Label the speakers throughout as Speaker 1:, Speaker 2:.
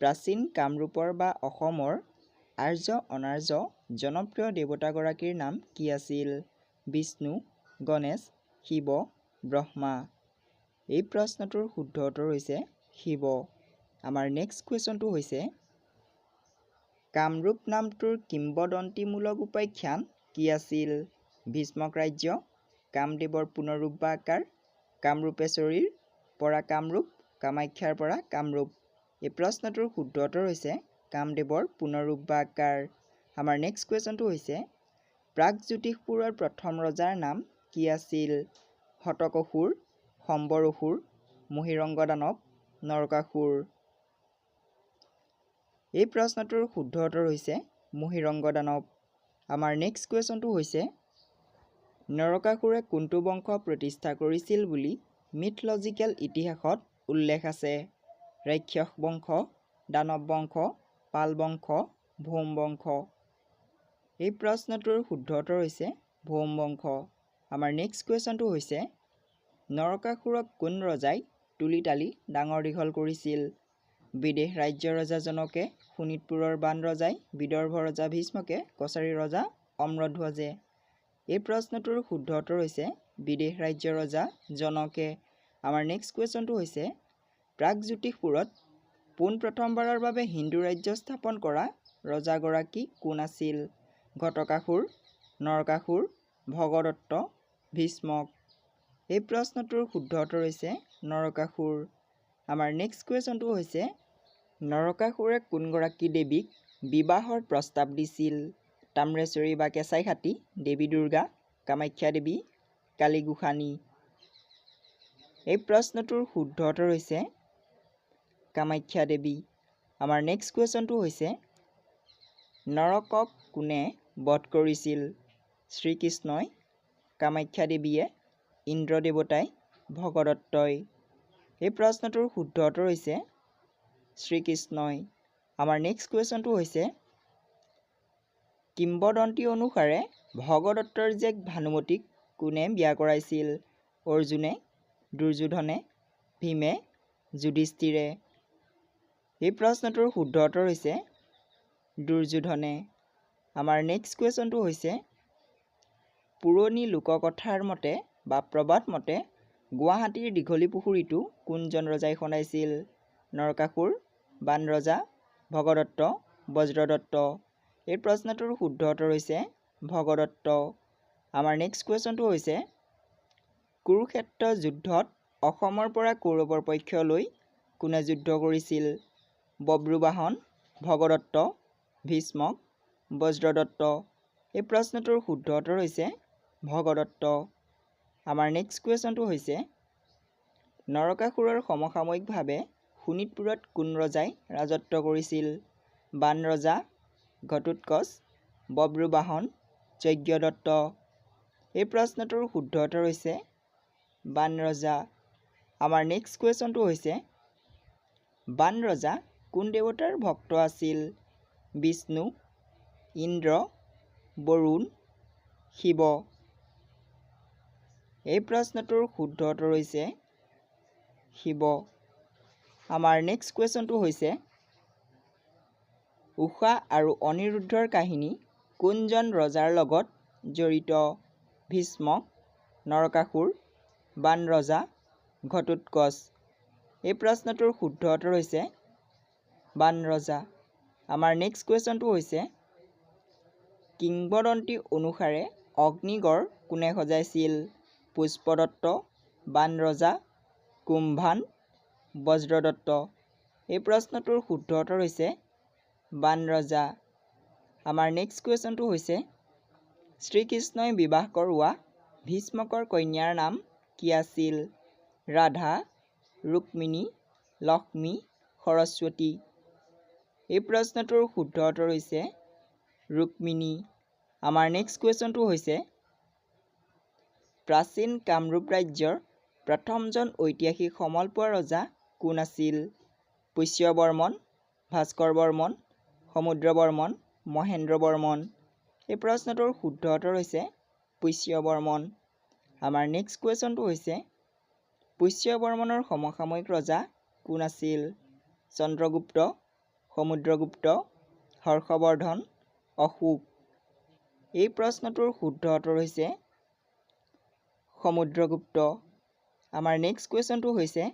Speaker 1: প্ৰাচীন কামৰূপৰ বা অসমৰ আৰ্য অনাৰ্য জনপ্ৰিয় দেৱতাগৰাকীৰ নাম কি আছিল? বিষ্ণু, গণেশ, শিৱ, ব্ৰহ্মা। এই প্ৰশ্নটোৰ শুদ্ধ উত্তৰ হৈছে শিৱ। আমাৰ নেক্সট কুৱেশ্যনটো হৈছে কামৰূপ নামটোৰ কিংবদন্তিমূলক উপাখ্যান কি আছিল? ভীষ্মক ৰাজ্য, কামদেৱৰ পুনৰুব বা আকাৰ, কামৰূপেশ্বৰীৰ পৰা কামৰূপ, কামাখ্যাৰ পৰা কামৰূপ। এই প্ৰশ্নটোৰ শুদ্ধ উত্তৰ হৈছে কামদেৱৰ পুনৰুব বা আকাৰ। আমাৰ নেক্সট কুৱেশ্যনটো হৈছে প্ৰাগজ্যোতিষপুৰৰ প্ৰথম ৰজাৰ নাম কি আছিল? শতকসুৰ, সম্বৰ-অসুৰ, মহীৰংগ দানৱ, নৰকাসুৰ। এই প্ৰশ্নটোৰ শুদ্ধ উত্তৰ হৈছে মহীৰংগ দানৱ। আমাৰ নেক্সট কুৱেশ্যনটো হৈছে নৰকাসুৰে কোনটো বংশ প্ৰতিষ্ঠা কৰিছিল বুলি মিথলজিকেল ইতিহাসত উল্লেখ আছে? ৰাক্ষস বংশ, দানৱ বংশ, পাল বংশ, ভৌম বংশ। এই প্ৰশ্নটোৰ শুদ্ধ উত্তৰ হৈছে ভৌম বংশ। আমাৰ নেক্সট কুৱেশ্যনটো হৈছে নৰকাসুৰক কোন ৰজাই তুলি তালি ডাঙৰ দীঘল কৰিছিল? বিদেশ ৰাজ্যৰ ৰজা জনকে, শোণিতপুৰৰ বান ৰজাই, বিদৰ্ভ ৰজা ভীষ্মকে, কছাৰী ৰজা অম্ৰধ্বজে। এই প্ৰশ্নটোৰ শুদ্ধ উত্তৰ হৈছে বিদেশ ৰাজ্যৰ ৰজা জনকে। আমাৰ নেক্সট কুৱেশ্যনটো হৈছে প্ৰাগজ্যোতিষপুৰত পোনপ্ৰথমবাৰৰ বাবে হিন্দু ৰাজ্য স্থাপন কৰা ৰজাগৰাকী কোন আছিল? ঘটকাসুৰ, নৰকাসুৰ, ভগদত্ত, ভীষ্মক। এই প্ৰশ্নটোৰ শুদ্ধ উত্তৰ হৈছে নৰকাসুৰ। আমাৰ নেক্সট কুৱেশ্যনটো হৈছে নৰকাসুৰে কোনগৰাকী দেৱীক বিবাহৰ প্ৰস্তাৱ দিছিল? তাম্ৰেশ্বৰী বা কেঁচাইখাতি, দেৱী দুৰ্গা, কামাখ্যা দেৱী, কালী গোসানী। এই প্ৰশ্নটোৰ শুদ্ধ উত্তৰ হৈছে কামাখ্যা দেৱী। আমাৰ নেক্সট কুৱেশ্যনটো হৈছে নৰকক কোনে বধ কৰিছিল? শ্ৰীকৃষ্ণই, কামাখ্যা দেৱীয়ে, ইন্দ্ৰ দেৱতাই, ভগদত্তই। এই প্ৰশ্নটোৰ শুদ্ধ উত্তৰ হৈছে শ্ৰীকৃষ্ণই। আমাৰ নেক্সট কুৱেশ্যনটো হৈছে কিংবদন্তি অনুসাৰে ভগদত্তৰ জীয়েক ভানুমতীক কোনে বিয়া কৰাইছিল? অৰ্জুনে, দুৰ্যোধনে, ভীমে, যুধিষ্ঠিৰে। এই প্ৰশ্নটোৰ শুদ্ধ উত্তৰ হৈছে দুৰ্যোধনে। আমাৰ নেক্সট কুৱেশ্যনটো হৈছে পুৰণি লোককথাৰ মতে বা প্ৰবাদ মতে গুৱাহাটীৰ দীঘলী পুখুৰীটো কোনজন ৰজাই খন্দাইছিল? নৰকাসুৰ, বান ৰজা, ভগদত্ত, বজ্ৰদত্ত। এই প্ৰশ্নটোৰ শুদ্ধ উত্তৰ হৈছে ভগদত্ত। আমাৰ নেক্সট কুৱেশ্যনটো হৈছে কুৰুক্ষেত্ৰ যুদ্ধত অসমৰ পৰা কৌৰৱৰ পক্ষলৈ কোনে যুদ্ধ কৰিছিল? বব্ৰুবাহন, ভগদত্ত, ভীষ্মক, বজ্ৰদত্ত। এই প্ৰশ্নটোৰ শুদ্ধ উত্তৰ হৈছে ভগদত্ত। আমাৰ নেক্সট কুৱেশ্যনটো হৈছে নৰকাসুৰৰ সমসাময়িকভাৱে শোণিতপুৰত কোন ৰজাই ৰাজত্ব কৰিছিল? বান ৰজা, ঘটোৎকচ, বব্ৰুবাহন, যজ্ঞদত্ত। এই প্ৰশ্নটোৰ শুদ্ধ উত্তৰ হৈছে বান ৰজা। আমাৰ নেক্সট কুৱেশ্যনটো হৈছে বান ৰজা কোন দেৱতাৰ ভক্ত আছিল? বিষ্ণু, ইন্দ্ৰ, বৰুণ, শিৱ। এই প্ৰশ্নটোৰ শুদ্ধ উত্তৰ হৈছে শিৱ। আমাৰ নেক্সট কুৱেশ্যনটো হৈছে ঊষা আৰু অনিৰুদ্ধৰ কাহিনী কোনজন ৰজাৰ লগত জড়িত? ভীষ্মক, নৰকাসুৰ, বান ৰজা, ঘটোৎকচ। এই প্ৰশ্নটোৰ শুদ্ধ উত্তৰ হৈছে বান ৰজা। আমাৰ নেক্সট কুৱেশ্যনটো হৈছে কিংবদন্তি অনুসাৰে অগ্নিগড় কোনে সজাইছিল? পুষ্পদত্ত, বান ৰজা, কুম্ভান, বজ্ৰদত্ত। এই প্ৰশ্নটোৰ শুদ্ধ উত্তৰ হৈছে বান ৰজা। আমাৰ নেক্সট কুৱেশ্যনটো হৈছে শ্ৰীকৃষ্ণই বিবাহ কৰোৱা ভীষ্মকৰ কন্যাৰ নাম কি আছিল? ৰাধা, ৰুক্মিণী, লক্ষ্মী, সৰস্বতী। এই প্ৰশ্নটোৰ শুদ্ধ উত্তৰ হৈছে ৰুক্মিণী। আমাৰ নেক্সট কুৱেশ্যনটো হৈছে প্ৰাচীন কামৰূপ ৰাজ্যৰ প্ৰথমজন ঐতিহাসিক সমল পোৱা ৰজা কোন আছিল? পুষ্য বৰ্মন, ভাস্কৰ বৰ্মন, সমুদ্ৰ বৰ্মন, মহেন্দ্ৰ বৰ্মন। এই প্ৰশ্নটোৰ শুদ্ধ উত্তৰ হৈছে পুষ্য বৰ্মন। আমাৰ নেক্সট কুৱেশ্যনটো হৈছে পুষ্য বৰ্মনৰ সমসাময়িক ৰজা কোন আছিল? চন্দ্ৰগুপ্ত, সমুদ্ৰগুপ্ত, হৰ্ষবৰ্ধন, অশোক। এই প্ৰশ্নটোৰ শুদ্ধ উত্তৰ হৈছে সমুদ্ৰগুপ্ত। আমাৰ নেক্সট কুৱেশ্যনটো হৈছে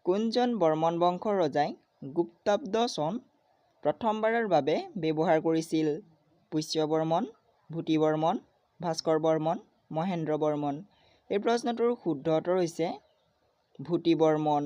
Speaker 1: কোনজন বৰ্মন বংশৰ ৰজাই গুপ্তাব্দ চন প্ৰথমবাৰৰ বাবে ব্যৱহাৰ কৰিছিল? পুষ্য বৰ্মন, ভূতি বৰ্মন, ভাস্কৰ বৰ্মন, মহেন্দ্ৰ বৰ্মন। এই প্ৰশ্নটোৰ শুদ্ধ উত্তৰ হৈছে ভূতি বৰ্মন।